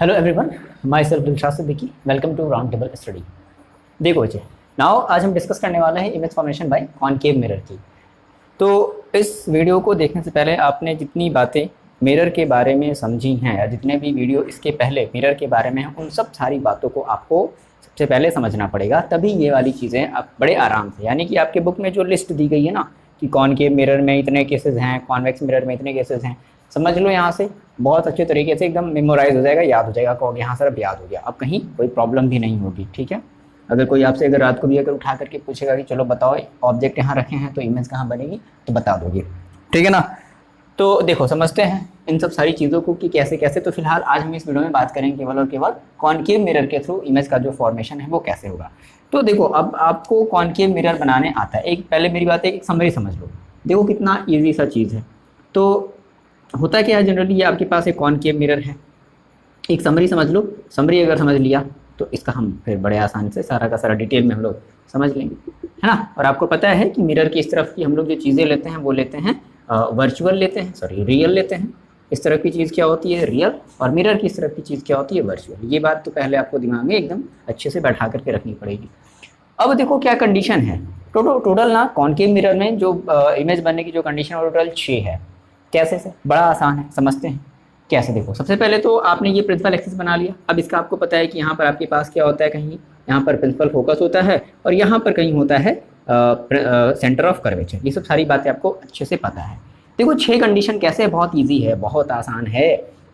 Hello everyone, myself Dilshad Siddiqui. Welcome to round table study. देखो बच्चे, now आज हम डिस्कस करने वाले हैं image formation by concave mirror की। तो इस वीडियो को देखने से पहले आपने जितनी बातें मिरर के बारे में समझी हैं या जितने भी वीडियो इसके पहले मिरर के बारे में हैं, उन सब सारी बातों को आपको सबसे पहले समझना पड़ेगा, तभी ये वाली चीज़ें आप बड़े आराम से, यानी कि आपके बुक में जो लिस्ट दी गई है ना कि कॉनकेव मिरर में इतने केसेस हैं, कॉन्वेक्स मिरर में इतने केसेस हैं, समझ लो यहाँ से बहुत अच्छे तरीके से एकदम मेमोराइज हो जाएगा, याद हो जाएगा, कहोगे यहाँ सर अब याद हो गया, अब कहीं कोई प्रॉब्लम भी नहीं होगी। ठीक है, अगर कोई आपसे अगर रात को भी अगर उठा करके पूछेगा कि चलो बताओ ऑब्जेक्ट यहाँ रखे हैं तो इमेज कहाँ बनेगी, तो बता दोगे। ठीक है ना। तो देखो समझते हैं इन सब सारी चीज़ों को कि कैसे कैसे। तो फिलहाल आज हम इस वीडियो में बात करेंगे केवल और केवल कॉनकेव मिरर के थ्रू इमेज का जो फॉर्मेशन है वो कैसे होगा। तो देखो अब आपको कॉनकेव मिरर बनाने आता है। एक पहले मेरी बात है, एक समरी समझ लो। देखो कितना ईजी सा चीज़ है। तो होता क्या है जनरली, ये आपके पास एक कॉनकेव मिरर है, एक समरी समझ लो। समरी अगर समझ लिया तो इसका हम फिर बड़े आसान से सारा का सारा डिटेल में हम लोग समझ लेंगे, है ना। और आपको पता है कि मिरर की इस तरफ की हम लोग जो चीज़ें लेते हैं वो लेते हैं वर्चुअल लेते हैं, सॉरी रियल लेते हैं। इस तरफ की चीज़ क्या होती है, रियल, और मिरर की इस तरफ की चीज़ क्या होती है, वर्चुअल। ये बात तो पहले आपको दिमाग में एकदम अच्छे से बैठा करके रखनी पड़ेगी। अब देखो क्या कंडीशन है। टोटल ना कॉनकेव मिरर में जो इमेज बनने की जो कंडीशन है टोटल 6 है। कैसे से, बड़ा आसान है, समझते हैं कैसे। देखो सबसे पहले तो आपने ये प्रिंसिपल एक्सिस बना लिया। अब इसका आपको पता है कि यहाँ पर आपके पास क्या होता है, कहीं यहाँ पर प्रिंसिपल फोकस होता है और यहाँ पर कहीं होता है सेंटर ऑफ कर्वेचर। ये सब सारी बातें आपको अच्छे से पता है। देखो 6 कंडीशन कैसे है, बहुत ईजी है, बहुत आसान है।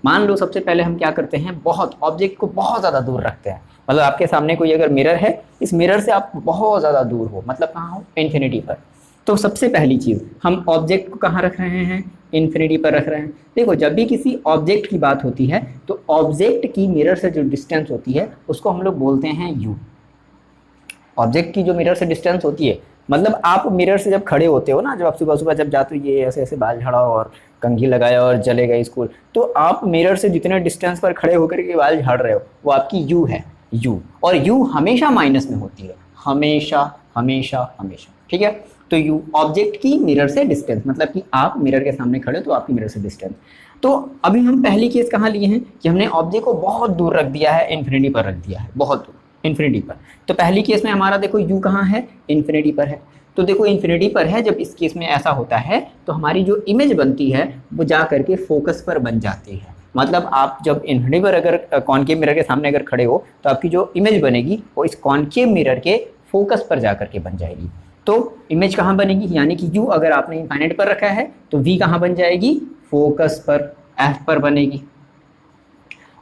मान लो सबसे पहले हम क्या करते हैं, बहुत ऑब्जेक्ट को बहुत ज़्यादा दूर रखते हैं। मतलब आपके सामने कोई अगर मिरर है, इस मिरर से आप बहुत ज़्यादा दूर हो, मतलब कहाँ हो, इन्फिनिटी पर। तो सबसे पहली चीज़, हम ऑब्जेक्ट को कहाँ रख रहे हैं, इन्फिनिटी पर रख रहे हैं। देखो जब भी किसी ऑब्जेक्ट की बात होती है तो ऑब्जेक्ट की मिरर से जो डिस्टेंस होती है उसको हम लोग बोलते हैं यू। ऑब्जेक्ट की जो मिरर से डिस्टेंस होती है, मतलब आप मिरर से जब खड़े होते हो ना, जब आप सुबह सुबह जब जाते हो, ये ऐसे ऐसे बाल झाड़ाओ और कंघी लगाया और चले गए स्कूल, तो आप मिरर से जितने डिस्टेंस पर खड़े होकर के बाल झाड़ रहे हो वो आपकी यू है, यू। और यू हमेशा माइनस में होती है, हमेशा हमेशा हमेशा। ठीक है, तो यू ऑब्जेक्ट की मिरर से डिस्टेंस, मतलब कि आप मिरर के सामने खड़े हो तो आपकी मिरर से डिस्टेंस। तो अभी हम पहली केस कहाँ लिए हैं कि हमने ऑब्जेक्ट को बहुत दूर रख दिया है, इन्फिनिटी पर रख दिया है, बहुत दूर इन्फिनिटी पर। तो पहली केस में हमारा देखो यू कहाँ है, इन्फिनिटी पर है। तो देखो इन्फिनिटी पर है, जब इस केस में ऐसा होता है तो हमारी जो इमेज बनती है वो जा करके फोकस पर बन जाती है। मतलब आप जब इन्फिनिटी पर अगर कॉनकेव मिरर के सामने अगर खड़े हो तो आपकी जो इमेज बनेगी वो इस कॉनकेव मिरर के फोकस पर जा करके बन जाएगी। तो इमेज कहाँ बनेगी, यानी कि यू अगर आपने इन्फिनिटी पर रखा है तो वी कहाँ बन जाएगी, फोकस पर, एफ पर बनेगी।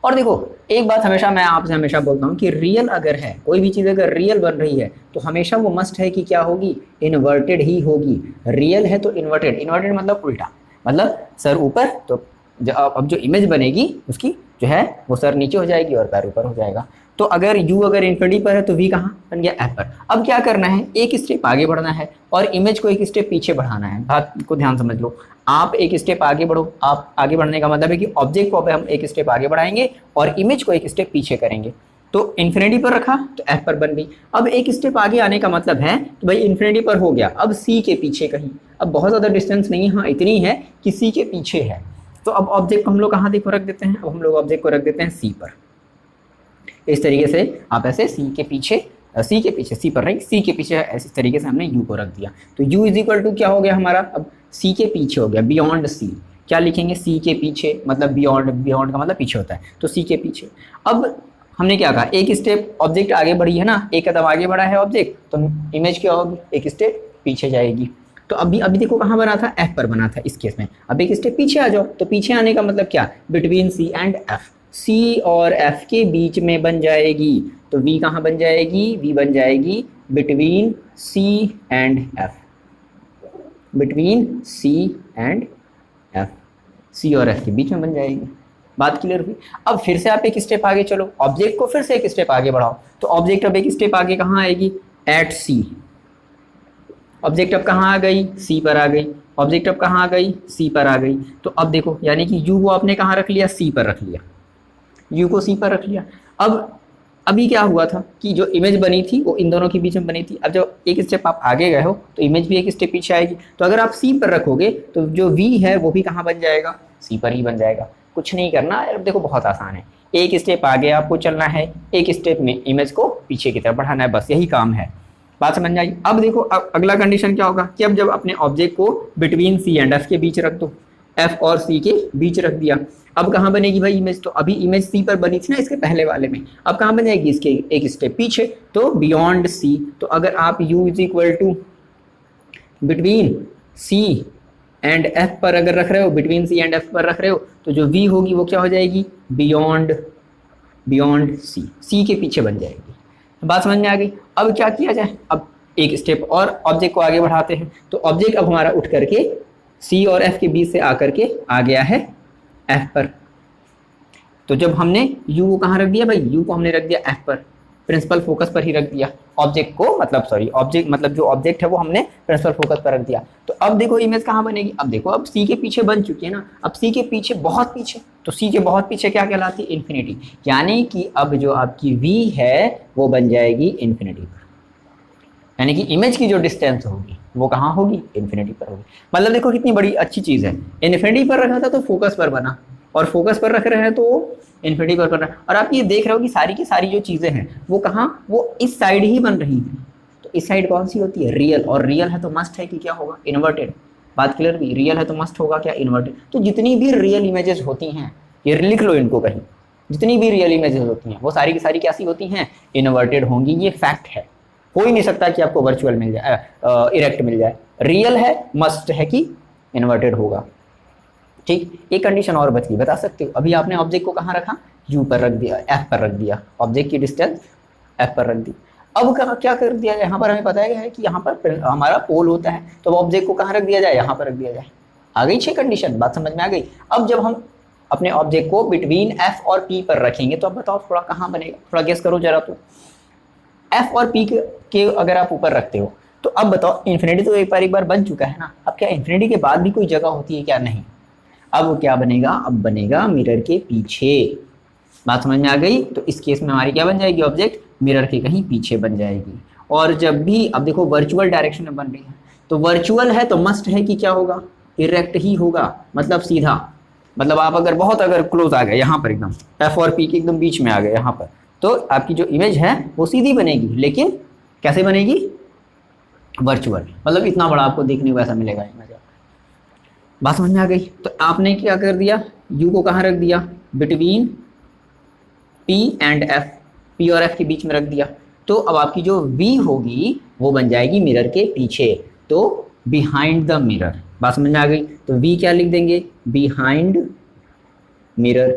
और देखो एक बात हमेशा मैं आपसे हमेशा बोलता हूँ कि रियल अगर है, कोई भी चीज़ अगर रियल बन रही है तो हमेशा वो मस्ट है कि क्या होगी, इन्वर्टेड ही होगी। रियल है तो इन्वर्टेड, इन्वर्टेड मतलब उल्टा, मतलब सर ऊपर, तो अब जो इमेज बनेगी उसकी जो है वो सर नीचे हो जाएगी और पैर ऊपर हो जाएगा। तो अगर यू अगर इन्फिनिटी पर है तो वी कहाँ बन गया, एफ पर। अब क्या करना है, एक स्टेप आगे बढ़ना है और इमेज को एक स्टेप पीछे बढ़ाना है। बात को ध्यान समझ लो, आप एक स्टेप आगे बढ़ो। आप आगे बढ़ने का मतलब है कि ऑब्जेक्ट को अब हम एक स्टेप आगे बढ़ाएंगे और इमेज को एक स्टेप पीछे करेंगे। तो इन्फिनिटी पर रखा तो एफ पर बन गई। अब एक स्टेप आगे आने का मतलब है कि भाई इन्फिनिटी पर हो गया, अब सी के पीछे कहीं, अब बहुत ज़्यादा डिस्टेंस नहीं, हाँ इतनी है कि सी के पीछे है। तो अब ऑब्जेक्ट को हम लोग कहाँ देखो रख देते हैं, अब हम लोग ऑब्जेक्ट को रख देते हैं सी पर। इस तरीके से आप ऐसे सी के पीछे सी पर नहीं, सी के पीछे इस तरीके से हमने यू को रख दिया। तो यू इज इक्वल टू क्या हो गया हमारा, अब सी के पीछे हो गया, बियॉन्ड सी। क्या लिखेंगे, सी के पीछे, मतलब बियॉन्ड, बियॉन्ड का मतलब पीछे होता है, तो सी के पीछे। अब हमने क्या कहा, एक स्टेप ऑब्जेक्ट आगे बढ़ी है ना, एक कदम आगे बढ़ा है ऑब्जेक्ट, तो इमेज क्या होगी, एक स्टेप पीछे जाएगी। तो अभी देखो कहाँ बना था, एफ पर बना था इस केस में। अब एक स्टेप पीछे आ जाओ, तो पीछे आने का मतलब क्या, between C and F, C और एफ के बीच में बन जाएगी। तो वी कहाँ बन जाएगी, वी बन जाएगी between C and F, between C and F, C और एफ के बीच में बन जाएगी। बात क्लियर हुई। अब फिर से आप एक स्टेप आगे चलो, ऑब्जेक्ट को फिर से एक स्टेप आगे बढ़ाओ। तो ऑब्जेक्ट अब एक स्टेप आगे कहाँ आएगी, एट सी। ऑब्जेक्ट अब कहाँ आ गई, सी पर आ गई। ऑब्जेक्ट अब कहाँ आ गई, सी पर आ गई। तो अब देखो यानी कि यू को आपने कहाँ रख लिया, सी पर रख लिया, यू को सी पर रख लिया। अब अभी क्या हुआ था कि जो इमेज बनी थी वो इन दोनों के बीच में बनी थी। अब जब एक स्टेप आप आगे गए हो तो इमेज भी एक स्टेप पीछे आएगी। तो अगर आप सी पर रखोगे तो जो वी है वो भी कहाँ बन जाएगा, सी पर ही बन जाएगा। कुछ नहीं करना, अब देखो बहुत आसान है। एक स्टेप आगे आपको चलना है, एक स्टेप में इमेज को पीछे की तरफ बढ़ाना है, बस यही काम है। बात समझ में आई? अब देखो अगला कंडीशन क्या होगा कि अब जब अपने ऑब्जेक्ट को बिटवीन सी एंड एफ के बीच रख दो, एफ और सी के बीच रख दिया, अब कहाँ बनेगी भाई इमेज? तो अभी इमेज सी पर बनी थी ना इसके पहले वाले में, अब कहाँ बन जाएगी? इसके एक स्टेप पीछे, तो बियॉन्ड सी। तो अगर आप u is equal to between C and F पर अगर रख रहे हो, बिटवीन सी एंड एफ पर रख रहे हो, तो जो v होगी वो क्या हो जाएगी? बियॉन्ड सी के पीछे बन जाएगी। बात समझ में आ गई? अब क्या किया जाए? अब एक स्टेप और ऑब्जेक्ट को आगे बढ़ाते हैं। तो ऑब्जेक्ट अब हमारा उठ करके सी और एफ के बीच से आकर के आ गया है एफ पर। तो जब हमने यू को कहाँ रख दिया भाई? यू को हमने रख दिया एफ पर, प्रिंसिपल फोकस पर ही रख दिया ऑब्जेक्ट को, ऑब्जेक्ट मतलब जो ऑब्जेक्ट है वो हमने प्रिंसिपल फोकस पर रख दिया। तो अब देखो इमेज कहाँ बनेगी? अब देखो अब सी के पीछे बन चुकी है ना, अब सी के पीछे बहुत पीछे, तो सी के बहुत पीछे क्या कहलाती है? इन्फिनिटी। यानी कि अब जो आपकी वी है वो बन जाएगी इन्फिनिटी पर, यानी कि इमेज की जो डिस्टेंस होगी वो कहाँ होगी? इन्फिनिटी पर होगी। मतलब देखो कितनी बड़ी अच्छी चीज़ है, इन्फिनिटी पर रखा था तो फोकस पर बना, और फोकस पर रख रहे हैं तो इन्फिनिटी पर बना। और आप ये देख रहे हो कि सारी की सारी जो चीज़ें हैं वो कहाँ? वो इस साइड ही बन रही हैं। तो इस साइड कौन सी होती है? रियल। और रियल है तो मस्ट है कि क्या होगा? इन्वर्टेड। बात क्लियर भी? रियल है तो मस्ट होगा क्या? इन्वर्टेड। तो जितनी भी रियल इमेजेस होती हैं, ये लिख लो इनको कहीं, जितनी भी रियल इमेजेस होती हैं वो सारी की सारी कैसी होती हैं? इन्वर्टेड होंगी। ये फैक्ट है, हो ही नहीं सकता कि आपको वर्चुअल मिल जाए, इरेक्ट मिल जाए। रियल है, मस्ट है कि इन्वर्टेड होगा। ठीक, एक कंडीशन और बच गई, बता सकते हो? अभी आपने ऑब्जेक्ट को कहाँ रखा? यू पर रख दिया, एफ पर रख दिया, ऑब्जेक्ट की डिस्टेंस एफ पर रख दी। अब क्या कर दिया जाए? यहाँ पर हमें पता है कि यहाँ पर हमारा पोल होता है, तो ऑब्जेक्ट को कहाँ रख दिया जाए? यहाँ पर रख दिया जाए। आ गई 6 कंडीशन, बात समझ में आ गई? अब जब हम अपने ऑब्जेक्ट को बिटवीन एफ और पी पर रखेंगे तो अब बताओ थोड़ा कहाँ बनेगा? थोड़ा गेस करो जरा। तो एफ और पी के अगर आप ऊपर रखते हो तो अब बताओ, इन्फिनिटी तो एक बार बन चुका है ना, अब क्या इन्फिनिटी के बाद भी कोई जगह होती है क्या? नहीं। अब क्या बनेगा? अब बनेगा मिरर के पीछे। बात समझ में आ गई? तो इस केस में हमारी क्या बन जाएगी? ऑब्जेक्ट मिरर के कहीं पीछे बन जाएगी। और जब भी अब देखो वर्चुअल डायरेक्शन में बन रही है, तो वर्चुअल है तो मस्ट है कि क्या होगा? इरेक्ट ही होगा, मतलब सीधा। मतलब आप अगर क्लोज आ गए यहाँ पर, एकदम एफ और पी के एकदम बीच में आ गए यहाँ पर, तो आपकी जो इमेज है वो सीधी बनेगी। लेकिन कैसे बनेगी? वर्चुअल, मतलब इतना बड़ा आपको देखने को ऐसा मिलेगा इमेज। बात समझ में आ गई? तो आपने क्या कर दिया? यू को कहाँ रख दिया? Between P and F, P और एफ के बीच में रख दिया। तो अब आपकी जो वी होगी वो बन जाएगी मिरर के पीछे, तो बिहाइंड द मिरर। बात समझ में आ गई? तो वी क्या लिख देंगे? Behind mirror.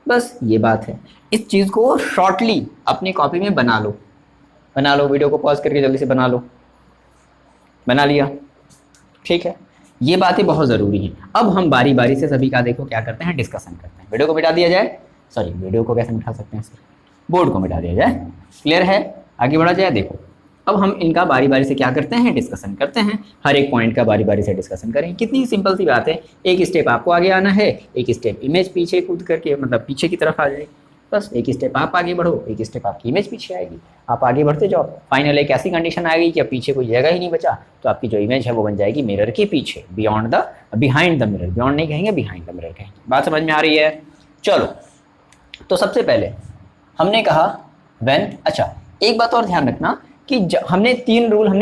बस ये बात है। इस चीज़ को शॉर्टली अपनी कॉपी में बना लो, वीडियो को पॉज करके जल्दी से बना लो। बना लिया? ठीक है, ये बातें बहुत ज़रूरी हैं। अब हम बारी बारी से सभी का देखो क्या करते हैं, डिस्कशन करते हैं। वीडियो को मिटा दिया जाए, सॉरी वीडियो को कैसे मिटा सकते हैं, बोर्ड को मिटा दिया जाए। क्लियर है? आगे बढ़ा जाए। देखो अब हम इनका बारी बारी से क्या करते हैं, डिस्कशन करते हैं। हर एक पॉइंट का बारी बारी से डिस्कशन करें। कितनी सिंपल सी बात है, एक स्टेप आपको आगे आना है, एक स्टेप इमेज पीछे कूद करके मतलब पीछे की तरफ आ जाए। बस एक स्टेप आप आगे बढ़ो, एक स्टेप आपकी इमेज पीछे आएगी, आप आगे बढ़ते जाओ। फाइनल एक ऐसी कंडीशन आएगी कि अब पीछे कोई जगह ही नहीं बचा, तो आपकी जो इमेज है वो बन जाएगी मिरर के पीछे, बिहाइंड द मिरर। बियॉन्ड नहीं कहेंगे, बिहाइंड द मिरर कहेंगे। बात समझ में आ रही है? चलो, तो सबसे पहले हमने कहा अच्छा एक बात और ध्यान रखना कि हमने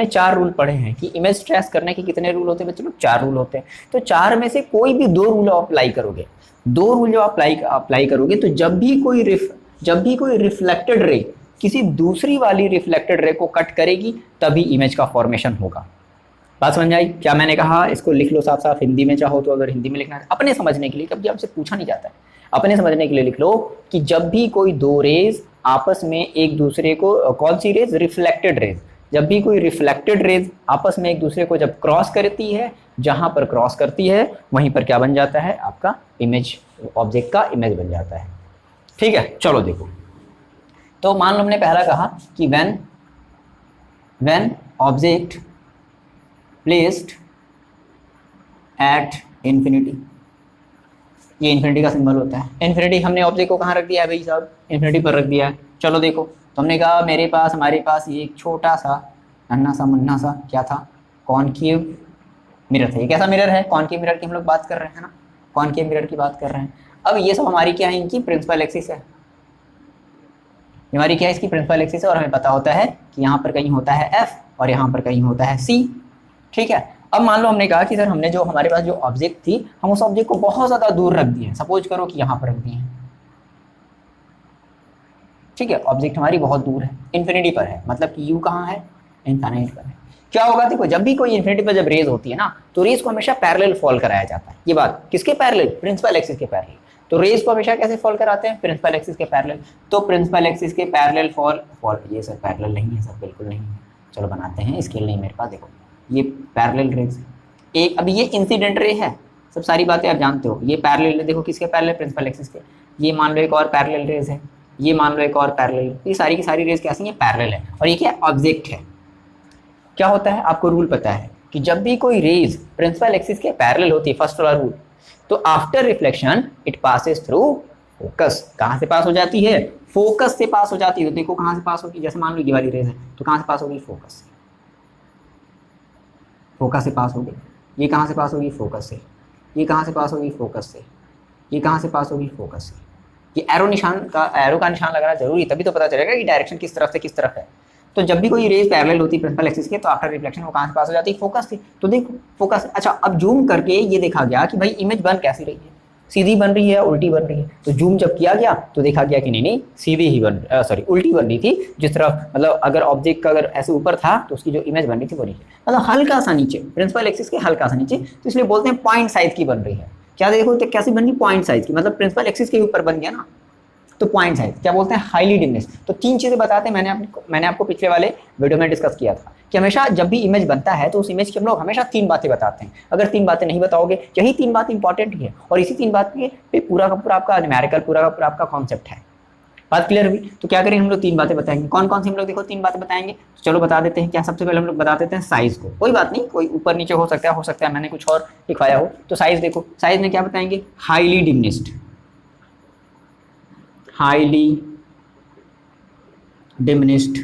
4 रूल पढ़े हैं कि इमेज ट्रेस करने के कितने रूल होते हैं बच्चों? 4 रूल होते हैं। तो 4 में से कोई भी 2 रूल अप्लाई करोगे, 2 रूल जो अप्लाई करोगे, तो जब भी कोई रिफ्लेक्टेड रे किसी दूसरी वाली रिफ्लेक्टेड रे को कट करेगी तभी इमेज का फॉर्मेशन होगा। बात समझ आई? क्या मैंने कहा? इसको लिख लो साफ साफ, हिंदी में चाहो तो, अगर हिंदी में लिखना है अपने समझने के लिए, कभी आपसे पूछा नहीं जाता है, अपने समझने के लिए लिख लो कि जब भी कोई 2 रेज आपस में एक दूसरे को, कौन सी रेज? Reflected raise. जब भी कोई रिफ्लेक्टेड रेज आपस में एक दूसरे को जब क्रॉस करती है, जहां पर क्रॉस करती है वहीं पर क्या बन जाता है? आपका इमेज, ऑब्जेक्ट का इमेज बन जाता है। ठीक है, चलो देखो। तो मान लो हमने पहला कहा कि when object placed at infinity, ये इन्फिनिटी का सिंबल होता है। इन्फिनिटी हमने ऑब्जेक्ट को कहाँ रख दिया है भाई साहब? इन्फिनिटी पर रख दिया है। चलो देखो, तो हमने कहा हमारे पास ये एक छोटा सा नन्हा सा मुन्ना सा क्या था? कॉनकेव मिरर था। ये कैसा मिरर है? कॉनकेव मिरर की हम लोग बात कर रहे हैं ना, कॉनकेव मिरर की बात कर रहे हैं। अब ये सब हमारी क्या है, इनकी प्रिंसिपल एक्सिस है, हमारी क्या है, इसकी प्रिंसिपल एक्सिस है, और हमें पता होता है कि यहाँ पर कहीं होता है एफ और यहाँ पर कहीं होता है सी, ठीक है। अब मान लो हमने कहा कि सर हमने जो हमारे पास जो ऑब्जेक्ट थी, हम उस ऑब्जेक्ट को बहुत ज़्यादा दूर रख दिए, सपोज करो कि यहाँ पर रख दिए, ठीक है, ऑब्जेक्ट हमारी बहुत दूर है, इन्फिनिटी पर है, मतलब कि यू कहाँ है, इनफाइनाइट पर है। क्या होगा, देखो जब भी कोई इन्फिनिटी पर जब रेज होती है ना, तो रेज को हमेशा पैरेलल फॉल कराया जाता है। ये बात किसके पैरेलल, प्रिंसिपल एक्सिस के पैरेलल। तो रेज को हमेशा कैसे फॉल कराते हैं, प्रिंसिपल एक्सिस के पैरेलल। तो प्रिंसिपल एक्सिस के पैरेलल फॉल, ये सर पैरेलल नहीं है सर, बिल्कुल नहीं है, चलो बनाते हैं, स्केल नहीं मेरे पास, देखो ये पैरेलल रेज एक, अभी ये इंसिडेंट रे है, सब सारी बातें आप जानते हो, ये पैरेलल, देखो किसके पैरेलल, प्रिंसिपल एक्सिस के। ये मान लो एक और पैरेलल रेज है, ये मान लो एक और पैरेलल, ये सारी की सारी रेज कैसी है, पैरेलल है, और ये क्या ऑब्जेक्ट है। क्या होता है, आपको रूल पता है कि जब भी कोई रेज प्रिंसिपल एक्सिस के पैरेलल होती है, फर्स्ट वाला रूल, तो after reflection it passes through focus. कहाँ से पास हो जाती है, फोकस से पास हो जाती है। तो देखो कहाँ से पास होगी, जैसे मान लो ये वाली रेज है, तो कहाँ से पास होगी, फोकस से, फोकस से पास होगी। ये कहाँ से पास होगी, फोकस से। ये कहाँ से पास होगी, फोकस से। ये कहाँ से पास होगी, फोकस से। ये एरो का निशान लगाना जरूरी, तभी तो पता चलेगा कि डायरेक्शन किस तरफ से किस तरफ है। तो जब भी कोई रेज पैरेलल होती है प्रिंसिपल एक्सिस के, तो आफ्टर रिफ्लेक्शन वो कहाँ से पास हो जाती है, फोकस से। तो देखो फोकस, अच्छा अब जूम करके ये देखा गया कि भाई इमेज बन कैसी रही है, सीधी बन रही है, उल्टी बन रही है। तो जूम जब किया गया तो देखा गया कि नहीं सीधी ही उल्टी बन रही थी, जिस तरफ मतलब अगर ऑब्जेक्ट का अगर ऐसे ऊपर था तो उसकी जो इमेज बन रही थी वो नीचे, मतलब हल्का सा नीचे, प्रिंसिपल एक्सिस के हल्का सा नीचे। तो इसलिए बोलते हैं पॉइंट साइज की बन रही है। क्या देखो तो कैसी बन गई, पॉइंट साइज की, मतलब प्रिंसिपल एक्सिस के ऊपर बन गया ना, तो पॉइंट साइज क्या बोलते हैं, हाईली डिमनिश। तो तीन चीजें बताते हैं, मैंने आपको पिछले वाले वीडियो में डिस्कस किया था कि हमेशा जब भी इमेज बनता है तो उस इमेज की हम लोग हमेशा तीन बातें बताते हैं। अगर तीन बातें नहीं बताओगे, यही तीन बात इंपॉर्टेंट है, और इसी तीन बात पे पूरा का पूरा आपका न्यूमेरिकल, पूरा का पूरा आपका कॉन्सेप्ट है। बात क्लियर हुई। तो क्या करें हम लोग, तीन बातें बताएंगे। कौन कौन सी हम लोग देखो तीन बातें बताएंगे, तो चलो बता देते हैं। क्या सबसे पहले हम लोग बता देते हैं साइज को, कोई बात नहीं, कोई ऊपर नीचे हो सकता है मैंने कुछ और लिखवाया हो। तो साइज देखो, साइज में क्या बताएंगे, हाईली डिमिनिश्ड, हाईली डिमिनिश्ड,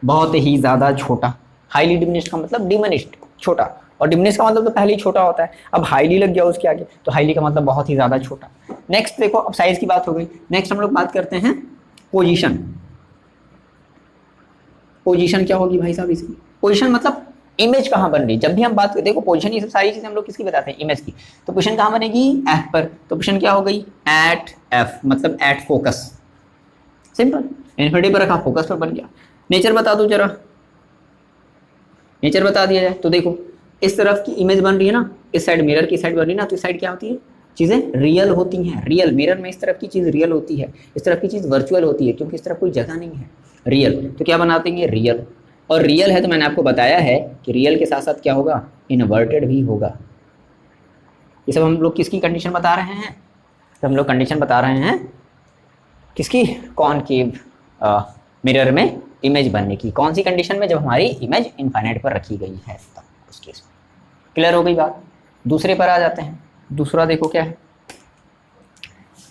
बहुत ही ज़्यादा छोटा। हाईली डिमिनिश्ड का मतलब डिमिनिश्ड, छोटा, और डिमिनिश्ड का मतलब तो पहले ही छोटा होता है, अब हाईली लग गया उसके आगे, तो हाईली का मतलब बहुत ही ज़्यादा छोटा। नेक्स्ट देखो, अब साइज की बात हो गई, नेक्स्ट हम लोग बात करते हैं पोजीशन। पोजीशन क्या होगी भाई साहब इसकी, पोजीशन मतलब इमेज कहाँ बन रही। जब भी हम बात करते देखो पोजीशन, ये सब सारी चीज़ें हम लोग किसकी बताते हैं, इमेज की। तो पोजीशन कहाँ बनेगी, एफ पर। तो पोजीशन क्या हो गई, एट एफ, मतलब एट फोकस, सिंपल, इन्फिनिटी पर रखा, फोकस पर बन गया। नेचर बता दो जरा, नेचर बता दिया जाए तो देखो इस तरफ की इमेज बन रही है ना, इस साइड मिरर की साइड बन रही है ना, तो इस साइड क्या होती है, चीज़ें रियल होती हैं। रियल मिरर में इस तरफ की चीज़ रियल होती है, इस तरफ की चीज़ वर्चुअल होती है, क्योंकि इस तरफ कोई जगह नहीं है। रियल तो क्या बना देंगे, रियल। और रियल है तो मैंने आपको बताया है कि रियल के साथ साथ क्या होगा, इन्वर्टेड भी होगा। ये सब हम लोग किसकी कंडीशन बता रहे हैं, तो हम लोग कंडीशन बता रहे हैं किसकी, कॉनकेव मिरर में इमेज बनने की। कौन सी कंडीशन में, जब हमारी इमेज इनफाइनाइट पर रखी गई है तब, उस केस में। क्लियर हो गई बात। दूसरे पर आ जाते हैं। दूसरा देखो क्या है,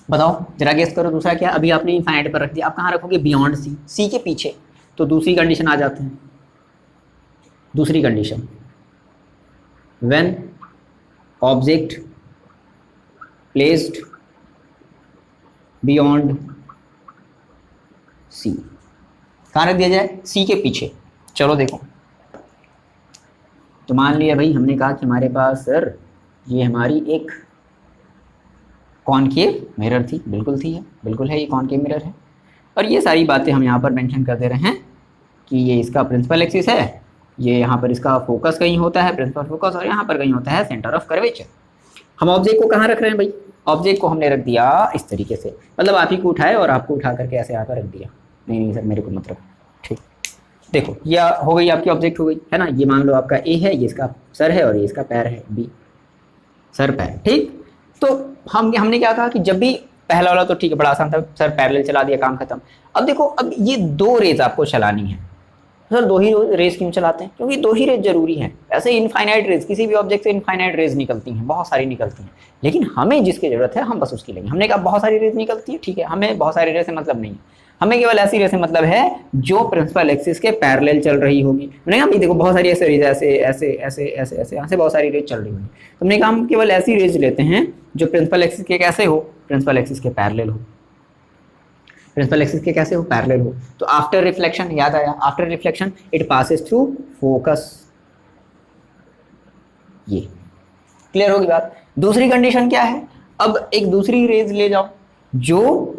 बताओ जरा गेस करो दूसरा क्या। अभी आपने इनफाइनाइट पर रख दिया, आप कहाँ रखोगे, बियॉन्ड सी, सी के पीछे। तो दूसरी कंडीशन आ जाते हैं। दूसरी condition, when object placed beyond C, कहाँ रख दिया जाए, सी के पीछे। चलो देखो, तो मान लिया भाई हमने कहा कि हमारे पास सर ये हमारी एक कॉनकेव मिरर थी, बिल्कुल थी है, बिल्कुल है, ये कॉनकेव मिरर है। और ये सारी बातें हम यहाँ पर मेंशन कर दे रहे हैं कि ये इसका प्रिंसिपल एक्सिस है, ये यहाँ पर इसका फोकस कहीं होता है, प्रिंसिपल फोकस, और यहाँ पर कहीं होता है सेंटर ऑफ कर्वेचर। हम ऑब्जेक्ट को कहाँ रख रहे हैं भाई, ऑब्जेक्ट को हमने रख दिया इस तरीके से, मतलब आप ही को उठाए और आपको उठा करके ऐसे यहाँ पर रख दिया। नहीं सर मेरे को मतलब, ठीक, देखो यह हो गई आपकी ऑब्जेक्ट हो गई है ना। ये मान लो आपका ए है, ये इसका सर है और ये इसका पैर है, बी सर पैर, ठीक। तो हमने क्या कहा कि जब भी पहला वाला तो ठीक है, बड़ा आसान था, सर पैरेलल चला दिया, काम खत्म। अब देखो, अब ये दो रेज आपको चलानी है। सर दो ही रेज क्यों चलाते हैं, क्योंकि दो ही रेज जरूरी है। ऐसे इनफाइनाइट रेज, किसी भी ऑब्जेक्ट से इनफाइनाइट रेज निकलती हैं, बहुत सारी निकलती हैं, लेकिन हमें जिसकी जरूरत है हम बस उसकी लेंगे। हमने कहा बहुत सारी रेज निकलती है, ठीक है, हमें बहुत सारी रेज से मतलब नहीं है, हमें केवल ऐसी रेस से मतलब है जो प्रिंसिपल एक्सिस के पैरेलल चल रही होगी। हमने कहा देखो बहुत सारी ऐसे रेज, ऐसे ऐसे ऐसे ऐसे ऐसे यहाँ से बहुत सारी रेज चल रही होगी। तो हमने कहा हम केवल ऐसी रेज लेते हैं जो प्रिंसिपल एक्सिस के कैसे हो, प्रिंसिपल एक्सिस के पैरेलल हो, प्रिंसिपल एक्सिस के कैसे हो, पैरेलल हो। तो आफ्टर रिफ्लेक्शन, याद आया, after reflection it passes through focus, ये क्लियर होगी बात। दूसरी कंडीशन क्या है, अब एक दूसरी रेज ले जाओ जो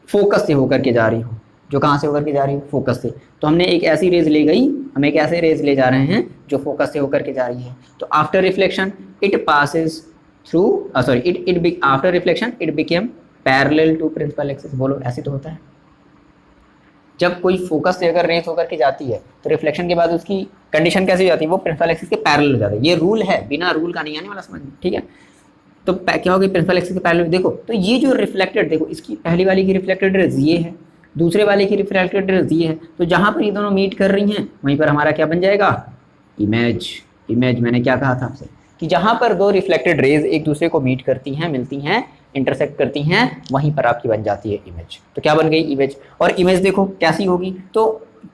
फोकस से होकर के जा रही हो, जो कहाँ से होकर के जा रही हो, फोकस से। तो हमने एक ऐसी रेज ले गई, हम एक ऐसे रेज ले जा रहे हैं जो फोकस से होकर के जा रही है। तो after reflection it passes through, sorry it after reflection it became parallel to principal axis. बोलो ऐसे तो होता है, जब कोई फोकस से अगर रेज होकर के जाती है तो रिफ्लेक्शन के बाद उसकी कंडीशन कैसी हो जाती है, वो प्रिंसिपल एक्सिस के पैरेलल हो जाता है। ये रूल है, बिना रूल का नहीं आने वाला समझ में, ठीक है। तो क्या होगी, प्रिंसिपल एक्सिस के पैरेलल। देखो तो ये जो रिफ्लेक्टेड, देखो इसकी पहली वाली की रिफ्लेक्टेड रेज ये है, दूसरे वाले की रिफ्लेक्टेड रेज ये है। तो जहाँ पर ये दोनों मीट कर रही हैं वहीं पर हमारा क्या बन जाएगा, इमेज। इमेज मैंने क्या कहा था आपसे कि जहाँ पर दो रिफ्लेक्टेड रेज एक दूसरे को मीट करती हैं, मिलती हैं, इंटरसेक्ट करती हैं, वहीं पर आपकी बन जाती है इमेज। तो क्या बन गई, इमेज। और इमेज देखो कैसी होगी, तो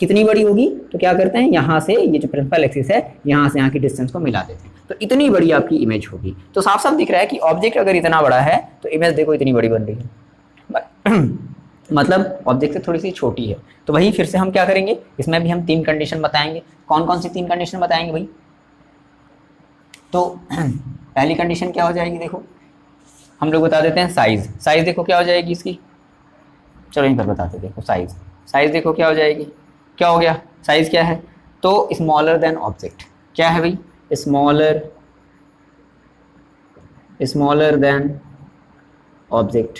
कितनी बड़ी होगी, तो क्या करते हैं यहाँ से ये जो प्रिंसिपल एक्सिस है यहाँ से यहाँ की डिस्टेंस को मिला देते हैं, तो इतनी बड़ी आपकी इमेज होगी। तो साफ साफ दिख रहा है कि ऑब्जेक्ट अगर इतना बड़ा है तो इमेज देखो इतनी बड़ी बन रही है मतलब ऑब्जेक्ट से थोड़ी सी छोटी है। तो वही फिर से हम क्या करेंगे, इसमें भी हम 3 कंडीशन बताएंगे। कौन कौन सी 3 कंडीशन बताएंगे भाई, तो पहली कंडीशन क्या हो जाएगी, देखो हम लोग बता देते हैं साइज। साइज देखो क्या हो जाएगी इसकी, चलो यहीं पर बताते, देखो साइज। साइज देखो क्या हो जाएगी, क्या हो गया, साइज क्या है, तो स्मॉलर देन ऑब्जेक्ट। क्या है भाई, स्मॉलर देन ऑब्जेक्ट।